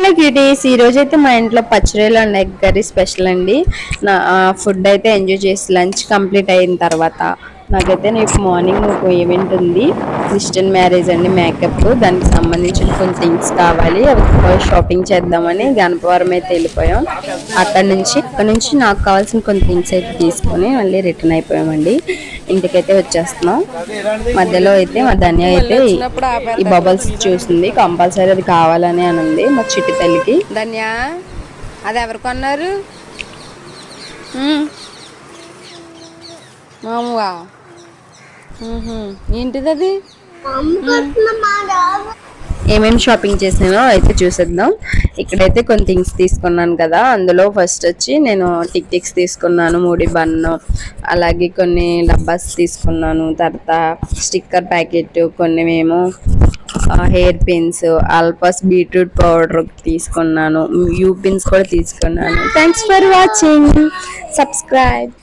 Hello cuties, ఈరోజైతే మా ఇంట్లో పచ్చడిలు అండ్ ఎగ్ కర్రీ స్పెషల్ అండి. నా ఫుడ్ అయితే ఎంజాయ్ చేసి లంచ్ కంప్లీట్ అయిన తర్వాత నాకైతే రేపు మార్నింగ్ ఒక ఈవెంట్ ఉంది. క్రిస్టియన్ మ్యారేజ్ అండి, మేకప్. దానికి సంబంధించిన కొన్ని థింగ్స్ కావాలి, అవి షాపింగ్ చేద్దామని గణపవరం అయితే వెళ్ళిపోయాం. అక్కడ నుంచి నాకు కావాల్సిన కొన్ని థింగ్స్ అయితే తీసుకొని మళ్ళీ రిటర్న్ అయిపోయామండి. ఇంటికైతే వచ్చేస్తున్నాం. మధ్యలో అయితే మా ధన్య అయితే ఈ బబల్స్ చూసింది, కంపల్సరీ అది కావాలని అని ఉంది మా చిట్టి తల్లికి. ధన్య, అది ఎవరు కొన్నారు? మామూగా ఏంటిది అది? ఏమేమి షాపింగ్ చేసినానో అయితే చూసేద్దాం. ఇక్కడైతే కొన్ని థింగ్స్ తీసుకున్నాను కదా, అందులో ఫస్ట్ వచ్చి నేను టిక్స్ తీసుకున్నాను, మూడి బన్ను, అలాగే కొన్ని డబ్బాస్ తీసుకున్నాను, తర్వాత స్టిక్కర్ ప్యాకెట్, కొన్ని మేము హెయిర్ పిన్స్, ఆల్పాస్ బీట్రూట్ పౌడర్ తీసుకున్నాను, యూ పిన్స్ కూడా తీసుకున్నాను. Thanks for watching, subscribe.